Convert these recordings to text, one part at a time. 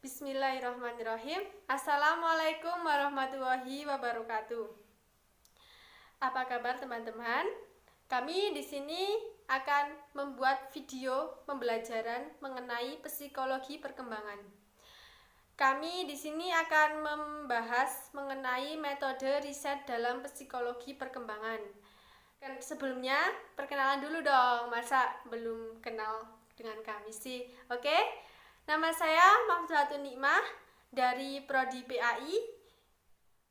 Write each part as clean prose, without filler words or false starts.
Bismillahirrahmanirrahim. Assalamualaikum warahmatullahi wabarakatuh. Apa kabar teman-teman? Kami di sini akan membuat video pembelajaran mengenai psikologi perkembangan. Kami di sini akan membahas mengenai metode riset dalam psikologi perkembangan. Sebelumnya, perkenalan dulu dong. Masa belum kenal dengan kami sih? Oke? Nama saya Mahfudzatun Nikmah dari Prodi PAI.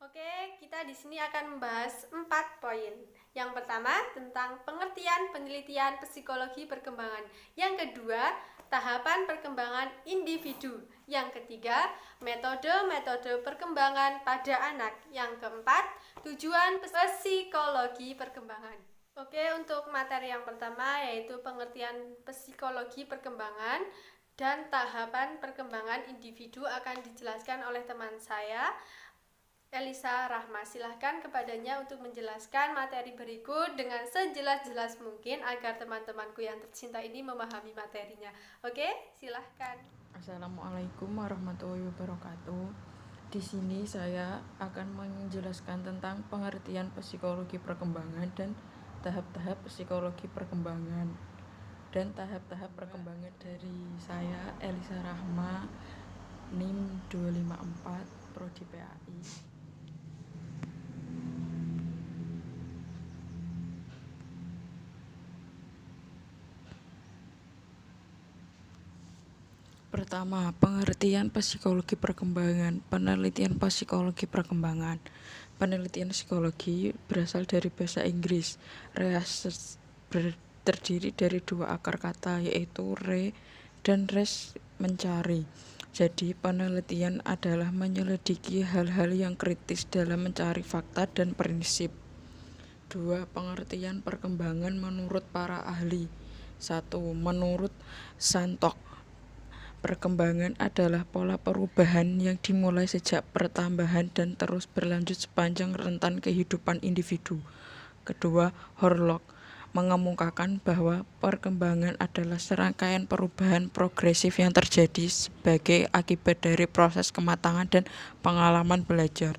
Oke, kita di sini akan membahas 4 poin. Yang pertama tentang pengertian penelitian psikologi perkembangan. Yang kedua, tahapan perkembangan individu. Yang ketiga, metode-metode perkembangan pada anak. Yang keempat, tujuan psikologi perkembangan. Oke, untuk materi yang pertama yaitu pengertian psikologi perkembangan dan tahapan perkembangan individu akan dijelaskan oleh teman saya, Elisa Rahma. Silahkan kepadanya untuk menjelaskan materi berikut dengan sejelas-jelas mungkin agar teman-temanku yang tercinta ini memahami materinya. Oke, silahkan. Assalamualaikum warahmatullahi wabarakatuh. Di sini saya akan menjelaskan tentang pengertian psikologi perkembangan dan tahap-tahap psikologi perkembangan. Dan tahap-tahap perkembangan dari saya, Elisa Rahma, NIM 254, Prodi PAI. Pertama, pengertian psikologi perkembangan. Penelitian psikologi perkembangan. Penelitian psikologi berasal dari bahasa Inggris. Research terdiri dari dua akar kata, yaitu re dan res, mencari. Jadi penelitian adalah menyelidiki hal-hal yang kritis dalam mencari fakta dan prinsip. 2. Pengertian perkembangan menurut para ahli. 1. Menurut Santok, perkembangan adalah pola perubahan yang dimulai sejak pertambahan dan terus berlanjut sepanjang rentan kehidupan individu. Kedua, Horlock mengemukakan bahwa perkembangan adalah serangkaian perubahan progresif yang terjadi sebagai akibat dari proses kematangan dan pengalaman belajar.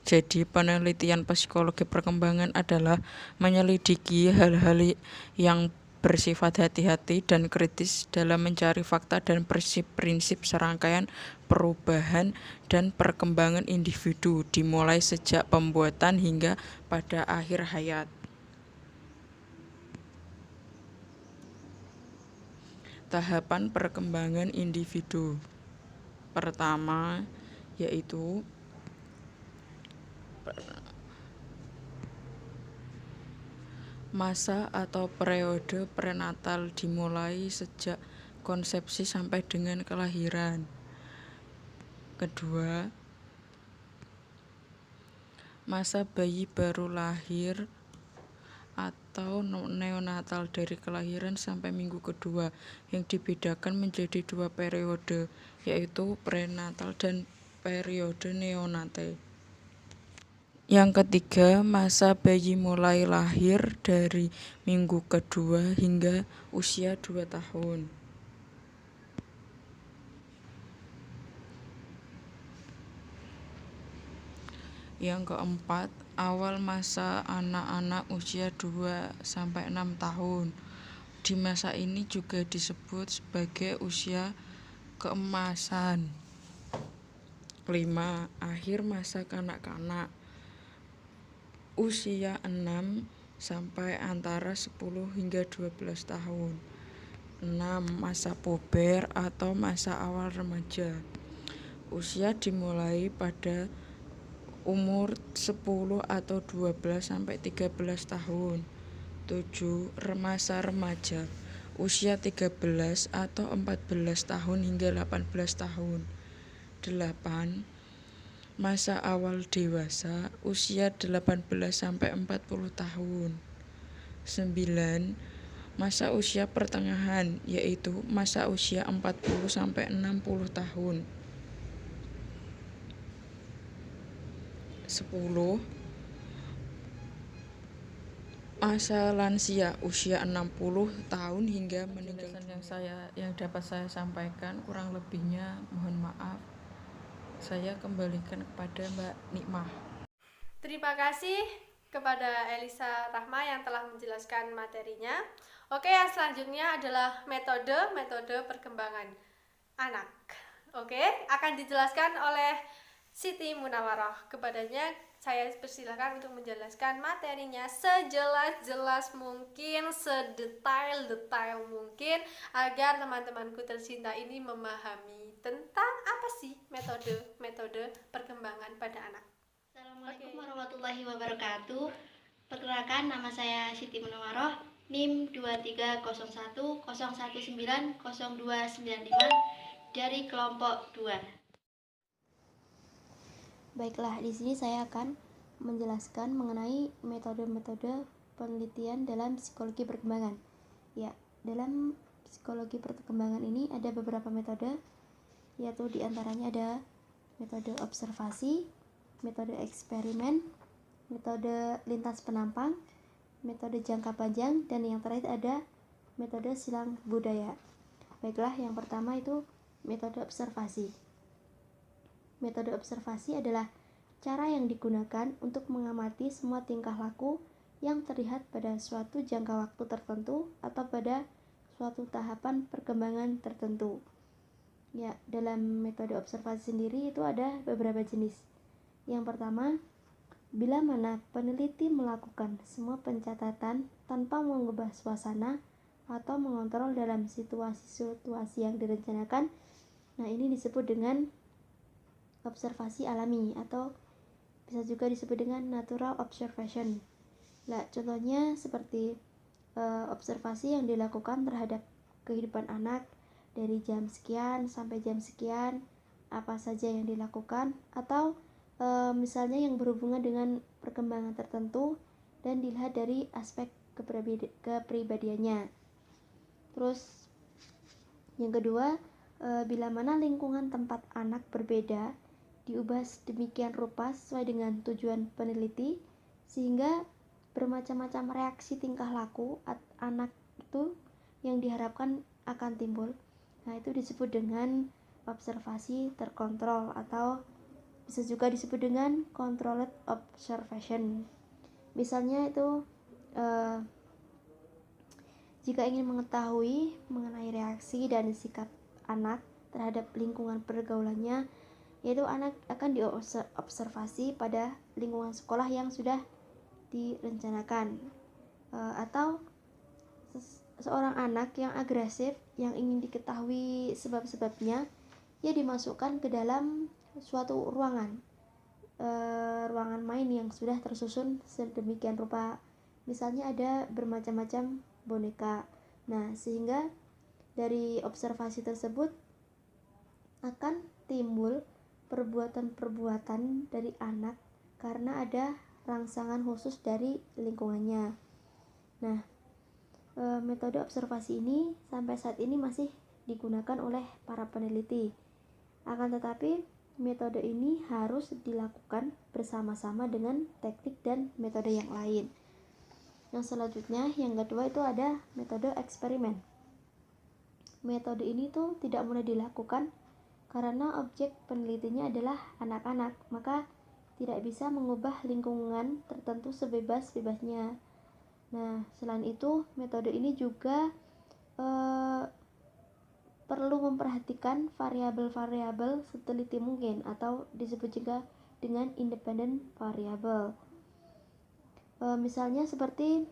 Jadi penelitian psikologi perkembangan adalah menyelidiki hal-hal yang bersifat hati-hati dan kritis dalam mencari fakta dan prinsip-prinsip serangkaian perubahan dan perkembangan individu dimulai sejak pembuatan hingga pada akhir hayat. Tahapan perkembangan individu. Pertama, yaitu masa atau periode prenatal dimulai sejak konsepsi sampai dengan kelahiran. Kedua, masa bayi baru lahir atau neonatal dari kelahiran sampai minggu kedua, yang dibedakan menjadi dua periode, yaitu prenatal dan periode neonate. Yang ketiga, masa bayi mulai lahir dari minggu kedua hingga usia 2 tahun. Yang keempat, awal masa anak-anak usia 2-6 tahun. Di masa ini juga disebut sebagai usia keemasan. 5. Akhir masa kanak-kanak, usia 6 sampai antara 10 hingga 12 tahun. 6. Masa puber atau masa awal remaja. Usia dimulai pada umur 10 atau 12 sampai 13 tahun. 7. Masa remaja, usia 13 atau 14 tahun hingga 18 tahun. 8. Masa awal dewasa, usia 18 sampai 40 tahun. 9. Masa usia pertengahan, yaitu masa usia 40 sampai 60 tahun. 10. masa lansia usia 60 tahun hingga meninggal dunia. Yang dapat saya sampaikan, kurang lebihnya mohon maaf. Saya kembalikan kepada Mbak Nikmah. Terima kasih kepada Elisa Rahma yang telah menjelaskan materinya. Oke, yang selanjutnya adalah metode perkembangan anak. Oke, akan dijelaskan oleh Siti Munawaroh. Kepadanya saya persilakan untuk menjelaskan materinya sejelas-jelas mungkin, sedetail-detail mungkin, agar teman-temanku tercinta ini memahami tentang apa sih metode perkembangan pada anak. Assalamualaikum warahmatullahi wabarakatuh. Perkenalkan, nama saya Siti Munawaroh, NIM 230101902995 dari kelompok 2. Baiklah, di sini saya akan menjelaskan mengenai metode-metode penelitian dalam psikologi perkembangan. Ya, dalam psikologi perkembangan ini ada beberapa metode, yaitu diantaranya ada metode observasi, metode eksperimen, metode lintas penampang, metode jangka panjang, dan yang terakhir ada metode silang budaya. Baiklah, yang pertama itu metode observasi. Metode observasi adalah cara yang digunakan untuk mengamati semua tingkah laku yang terlihat pada suatu jangka waktu tertentu atau pada suatu tahapan perkembangan tertentu. Ya, dalam metode observasi sendiri itu ada beberapa jenis. Yang pertama, bila mana peneliti melakukan semua pencatatan tanpa mengubah suasana atau mengontrol dalam situasi-situasi yang direncanakan, nah ini disebut dengan observasi alami atau bisa juga disebut dengan natural observation. Nah, contohnya seperti observasi yang dilakukan terhadap kehidupan anak dari jam sekian sampai jam sekian, apa saja yang dilakukan, atau misalnya yang berhubungan dengan perkembangan tertentu dan dilihat dari aspek kepribadiannya. Terus yang kedua, bila mana lingkungan tempat anak berbeda diubah sedemikian rupa sesuai dengan tujuan peneliti sehingga bermacam-macam reaksi tingkah laku anak itu yang diharapkan akan timbul. Nah, itu disebut dengan observasi terkontrol atau bisa juga disebut dengan controlled observation. Misalnya itu jika ingin mengetahui mengenai reaksi dan sikap anak terhadap lingkungan pergaulannya, yaitu anak akan diobservasi pada lingkungan sekolah yang sudah direncanakan, atau seorang anak yang agresif yang ingin diketahui sebab-sebabnya, ia dimasukkan ke dalam suatu ruangan main yang sudah tersusun sedemikian rupa. Misalnya ada bermacam-macam boneka. Nah, sehingga dari observasi tersebut akan timbul perbuatan-perbuatan dari anak karena ada rangsangan khusus dari lingkungannya. Nah, metode observasi ini sampai saat ini masih digunakan oleh para peneliti. Akan tetapi, metode ini harus dilakukan bersama-sama dengan teknik dan metode yang lain. Yang selanjutnya, yang kedua itu ada metode eksperimen. Metode ini tuh tidak mudah dilakukan karena objek penelitinya adalah anak-anak, maka tidak bisa mengubah lingkungan tertentu sebebas-bebasnya. Nah, selain itu, metode ini juga perlu memperhatikan variabel-variabel seteliti mungkin atau disebut juga dengan independent variable. Misalnya seperti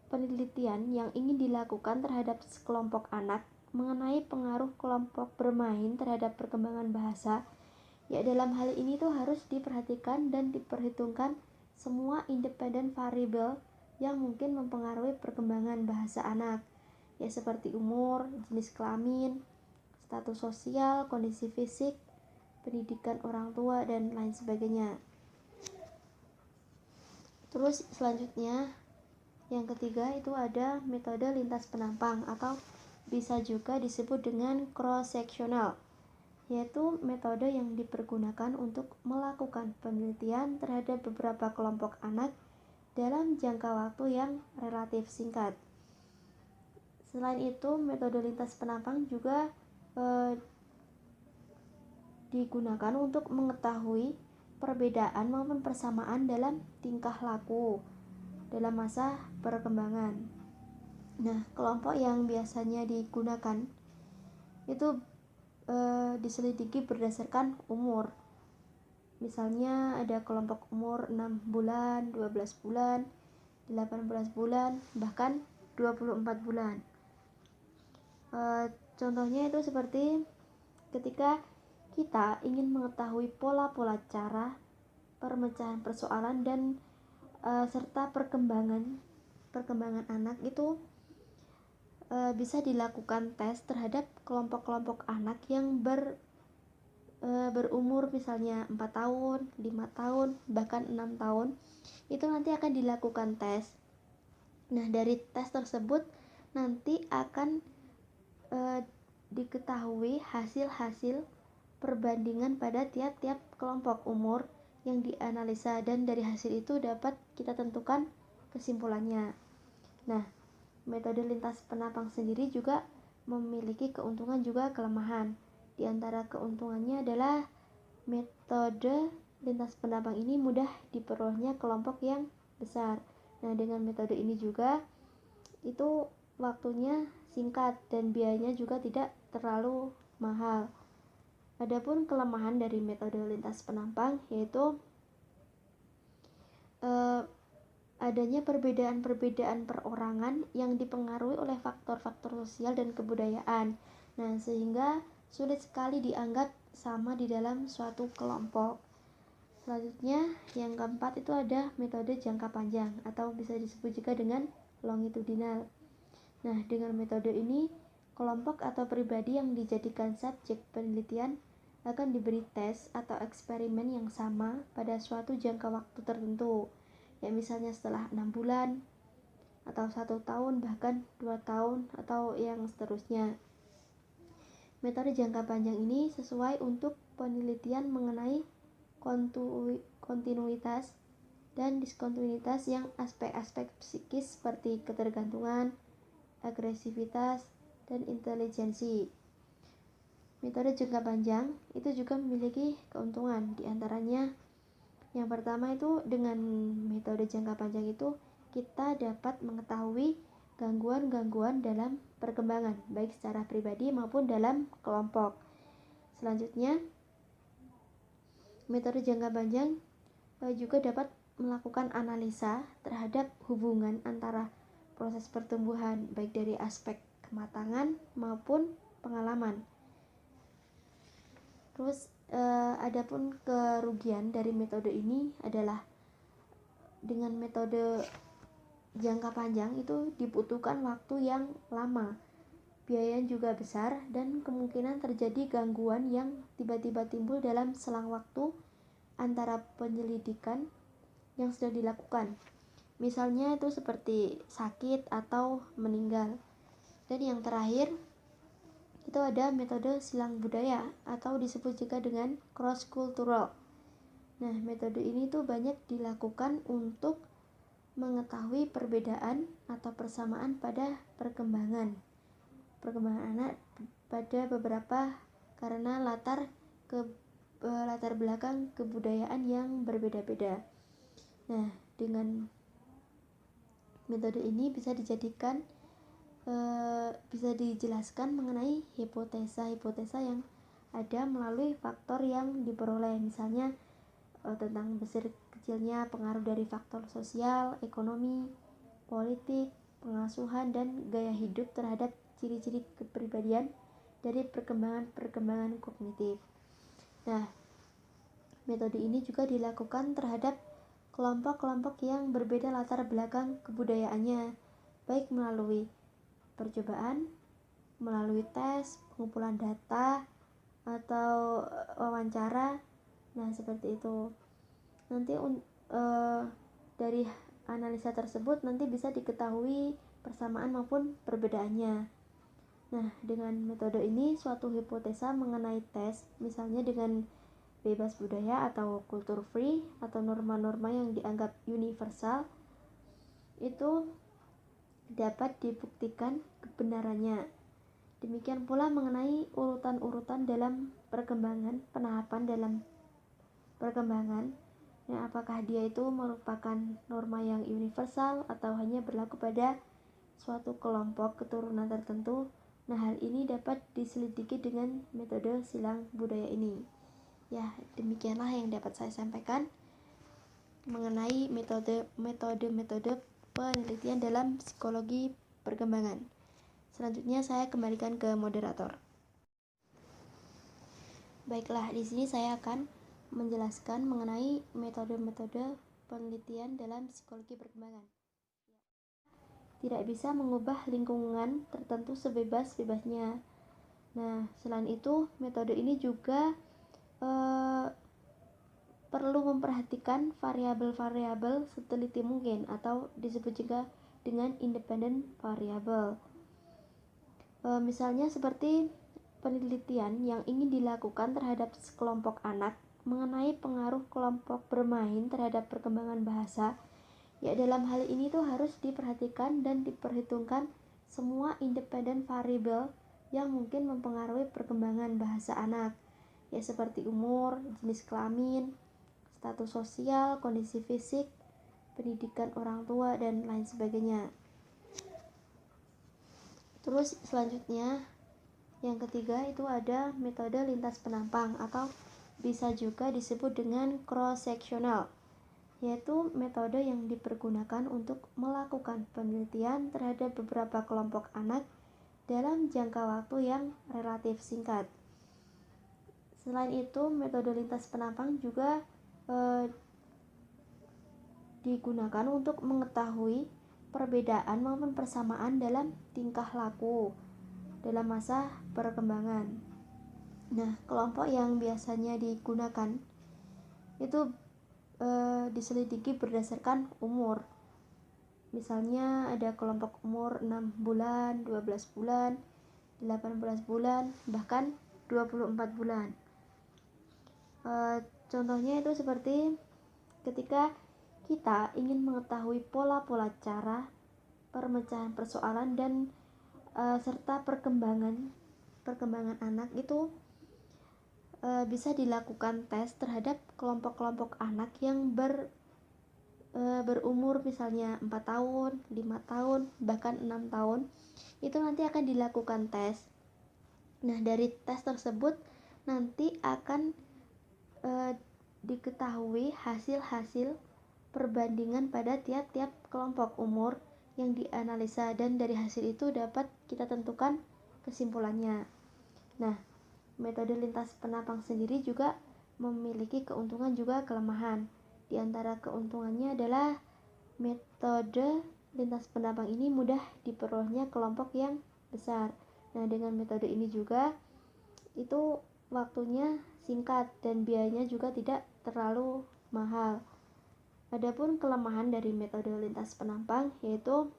penelitian yang ingin dilakukan terhadap sekelompok anak mengenai pengaruh kelompok bermain terhadap perkembangan bahasa. Ya, dalam hal ini tuh harus diperhatikan dan diperhitungkan semua independent variable yang mungkin mempengaruhi perkembangan bahasa anak, ya seperti umur, jenis kelamin, status sosial, kondisi fisik, pendidikan orang tua, dan lain sebagainya. Terus selanjutnya, yang ketiga itu ada metode lintas penampang atau bisa juga disebut dengan cross-sectional, yaitu metode yang dipergunakan untuk melakukan penelitian terhadap beberapa kelompok anak dalam jangka waktu yang relatif singkat. Selain itu, metode lintas penampang juga digunakan untuk mengetahui perbedaan maupun persamaan dalam tingkah laku dalam masa perkembangan. Nah, kelompok yang biasanya digunakan itu diselidiki berdasarkan umur. Misalnya ada kelompok umur 6 bulan, 12 bulan, 18 bulan, bahkan 24 bulan. Contohnya itu seperti ketika kita ingin mengetahui pola-pola cara pemecahan persoalan dan serta perkembangan anak itu bisa dilakukan tes terhadap kelompok-kelompok anak yang berumur misalnya 4 tahun, 5 tahun, bahkan 6 tahun. Itu nanti akan dilakukan tes. Nah, dari tes tersebut nanti akan diketahui hasil-hasil perbandingan pada tiap-tiap kelompok umur yang dianalisa, dan dari hasil itu dapat kita tentukan kesimpulannya. Nah, metode lintas penampang sendiri juga memiliki keuntungan juga kelemahan. Di antara keuntungannya adalah metode lintas penampang ini mudah diperolehnya kelompok yang besar. Nah, dengan metode ini juga itu waktunya singkat dan biayanya juga tidak terlalu mahal. Adapun kelemahan dari metode lintas penampang yaitu adanya perbedaan-perbedaan perorangan yang dipengaruhi oleh faktor-faktor sosial dan kebudayaan. Nah, sehingga sulit sekali dianggap sama di dalam suatu kelompok. Selanjutnya, yang keempat itu ada metode jangka panjang atau bisa disebut juga dengan longitudinal. Nah, dengan metode ini, kelompok atau pribadi yang dijadikan subjek penelitian akan diberi tes atau eksperimen yang sama pada suatu jangka waktu tertentu, ya misalnya setelah 6 bulan atau 1 tahun, bahkan 2 tahun atau yang seterusnya. Metode jangka panjang ini sesuai untuk penelitian mengenai kontinuitas dan diskontinuitas yang aspek-aspek psikis seperti ketergantungan, agresivitas, dan intelijensi. Metode jangka panjang itu juga memiliki keuntungan, diantaranya yang pertama itu dengan metode jangka panjang itu kita dapat mengetahui gangguan-gangguan dalam perkembangan baik secara pribadi maupun dalam kelompok. Selanjutnya, metode jangka panjang juga dapat melakukan analisa terhadap hubungan antara proses pertumbuhan baik dari aspek kematangan maupun pengalaman. Terus adapun kerugian dari metode ini adalah dengan metode jangka panjang itu dibutuhkan waktu yang lama, biaya juga besar, dan kemungkinan terjadi gangguan yang tiba-tiba timbul dalam selang waktu antara penyelidikan yang sudah dilakukan. Misalnya itu seperti sakit atau meninggal. Dan yang terakhir itu ada metode silang budaya atau disebut juga dengan cross cultural. Nah, metode ini tuh banyak dilakukan untuk mengetahui perbedaan atau persamaan pada perkembangan anak pada beberapa karena latar belakang kebudayaan yang berbeda-beda. Nah, dengan metode ini bisa dijelaskan mengenai hipotesa yang ada melalui faktor yang diperoleh, misalnya tentang besar kecilnya pengaruh dari faktor sosial, ekonomi, politik, pengasuhan, dan gaya hidup terhadap ciri-ciri kepribadian dari perkembangan kognitif. Nah, metode ini juga dilakukan terhadap kelompok-kelompok yang berbeda latar belakang kebudayaannya, baik melalui percobaan, melalui tes, pengumpulan data, atau wawancara. Nah, seperti itu. Nanti dari analisa tersebut nanti bisa diketahui persamaan maupun perbedaannya. Nah, dengan metode ini suatu hipotesa mengenai tes, misalnya dengan bebas budaya atau kultur free atau norma-norma yang dianggap universal itu dapat dibuktikan kebenarannya. Demikian pula mengenai urutan-urutan dalam perkembangan, penahapan dalam perkembangan, apakah dia itu merupakan norma yang universal atau hanya berlaku pada suatu kelompok keturunan tertentu. Nah, hal ini dapat diselidiki dengan metode silang budaya ini. Ya, demikianlah yang dapat saya sampaikan mengenai metode penelitian dalam psikologi perkembangan. Selanjutnya saya kembalikan ke moderator. Baiklah, di sini saya akan menjelaskan mengenai metode-metode penelitian dalam psikologi perkembangan. Tidak bisa mengubah lingkungan tertentu sebebas-bebasnya. Nah, selain itu, metode ini juga perlu memperhatikan variabel-variabel seteliti mungkin, atau disebut juga dengan independent variable. Misalnya seperti penelitian yang ingin dilakukan terhadap sekelompok anak mengenai pengaruh kelompok bermain terhadap perkembangan bahasa. Ya, dalam hal ini tuh harus diperhatikan dan diperhitungkan semua independent variable yang mungkin mempengaruhi perkembangan bahasa anak, ya seperti umur, jenis kelamin, status sosial, kondisi fisik, pendidikan orang tua, dan lain sebagainya. Terus selanjutnya yang ketiga itu ada metode lintas penampang atau bisa juga disebut dengan cross-sectional, yaitu metode yang dipergunakan untuk melakukan penelitian terhadap beberapa kelompok anak dalam jangka waktu yang relatif singkat. Selain itu, metode lintas penampang juga digunakan untuk mengetahui perbedaan maupun persamaan dalam tingkah laku dalam masa perkembangan. Nah, kelompok yang biasanya digunakan itu diselidiki berdasarkan umur. Misalnya ada kelompok umur 6 bulan, 12 bulan, 18 bulan, bahkan 24 bulan. Contohnya itu seperti ketika kita ingin mengetahui pola-pola cara pemecahan persoalan dan serta perkembangan anak itu bisa dilakukan tes terhadap kelompok-kelompok anak yang berumur misalnya 4 tahun, 5 tahun, bahkan 6 tahun. Itu nanti akan dilakukan tes. Nah, dari tes tersebut nanti akan diketahui hasil-hasil perbandingan pada tiap-tiap kelompok umur yang dianalisa, dan dari hasil itu dapat kita tentukan kesimpulannya. Nah, metode lintas penampang sendiri juga memiliki keuntungan juga kelemahan. Di antara keuntungannya adalah metode lintas penampang ini mudah diperolehnya kelompok yang besar. Nah, dengan metode ini juga itu waktunya singkat dan biayanya juga tidak terlalu mahal. Adapun kelemahan dari metode lintas penampang yaitu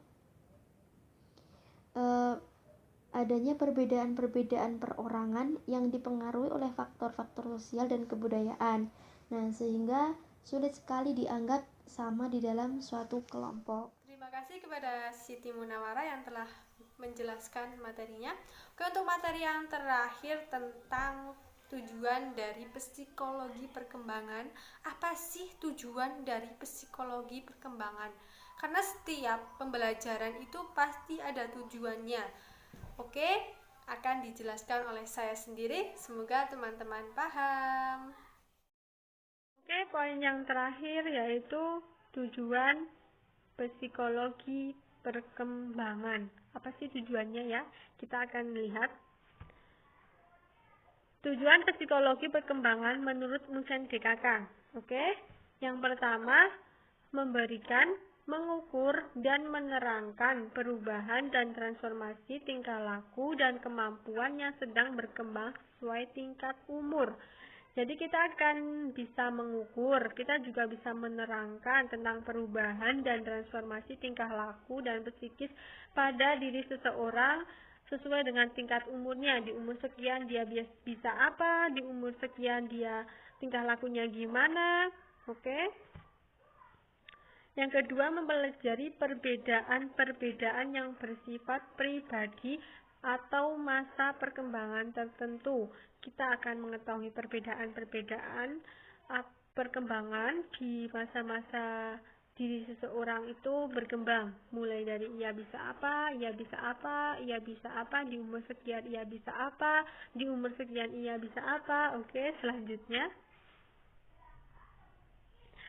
adanya perbedaan-perbedaan perorangan yang dipengaruhi oleh faktor-faktor sosial dan kebudayaan. Nah, sehingga sulit sekali dianggap sama di dalam suatu kelompok. Terima kasih kepada Siti Munawara yang telah menjelaskan materinya. Oke, untuk materi yang terakhir tentang tujuan dari psikologi perkembangan. Apa sih tujuan dari psikologi perkembangan? Karena setiap pembelajaran itu pasti ada tujuannya. Oke, akan dijelaskan oleh saya sendiri. Semoga teman-teman paham. Oke, poin yang terakhir yaitu tujuan psikologi perkembangan. Apa sih tujuannya ya? Kita akan lihat. Tujuan psikologi perkembangan menurut Musen DKK. Oke, yang pertama memberikan, mengukur, dan menerangkan perubahan dan transformasi tingkah laku dan kemampuan yang sedang berkembang sesuai tingkat umur. Jadi kita akan bisa mengukur, kita juga bisa menerangkan tentang perubahan dan transformasi tingkah laku dan psikis pada diri seseorang sesuai dengan tingkat umurnya. Di umur sekian dia bisa apa, di umur sekian dia tingkah lakunya gimana. Oke. Yang kedua, mempelajari perbedaan-perbedaan yang bersifat pribadi atau masa perkembangan tertentu. Kita akan mengetahui perbedaan-perbedaan perkembangan di masa-masa diri seseorang itu berkembang, mulai dari ia bisa apa, ia bisa apa, ia bisa apa, di umur sekian ia bisa apa, di umur sekian ia bisa apa. Oke, selanjutnya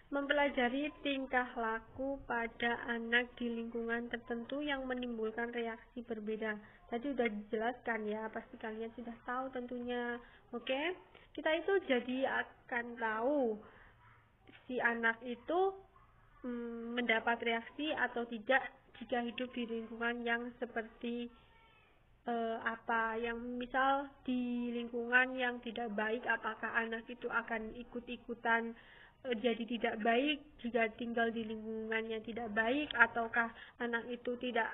mempelajari tingkah laku pada anak di lingkungan tertentu yang menimbulkan reaksi berbeda. Tadi sudah dijelaskan ya, pasti kalian sudah tahu tentunya. Oke, kita itu jadi akan tahu si anak itu mendapat reaksi atau tidak jika hidup di lingkungan yang seperti apa, yang misal di lingkungan yang tidak baik, apakah anak itu akan ikut-ikutan jadi tidak baik jika tinggal di lingkungan yang tidak baik, ataukah anak itu tidak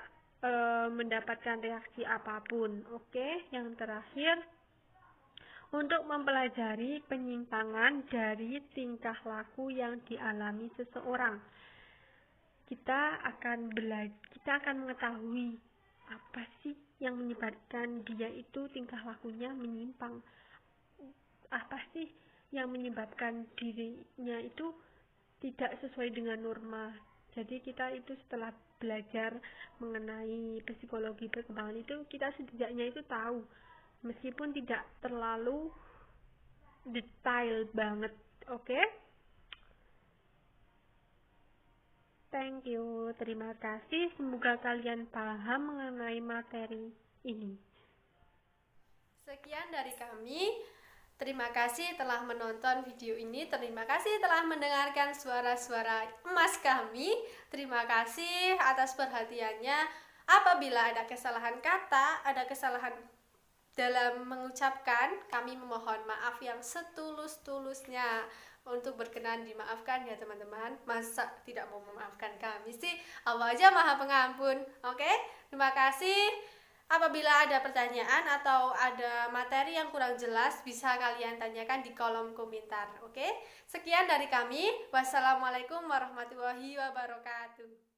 mendapatkan reaksi apapun. Oke, yang terakhir, untuk mempelajari penyimpangan dari tingkah laku yang dialami seseorang. Kita akan mengetahui apa sih yang menyebabkan dia itu tingkah lakunya menyimpang. Apa sih yang menyebabkan dirinya itu tidak sesuai dengan norma. Jadi kita itu setelah belajar mengenai psikologi perkembangan itu, kita setidaknya itu tahu, meskipun tidak terlalu detail banget. Oke? Thank you, terima kasih. Semoga kalian paham mengenai materi ini. Sekian dari kami. Terima kasih telah menonton video ini. Terima kasih telah mendengarkan suara-suara emas kami. Terima kasih atas perhatiannya. Apabila ada kesalahan kata, ada kesalahan dalam mengucapkan, kami memohon maaf yang setulus-tulusnya. Untuk berkenan dimaafkan ya teman-teman. Masa tidak mau memaafkan kami sih? Allah aja Maha Pengampun. Oke? Terima kasih. Apabila ada pertanyaan atau ada materi yang kurang jelas, bisa kalian tanyakan di kolom komentar. Oke? Sekian dari kami. Wassalamualaikum warahmatullahi wabarakatuh.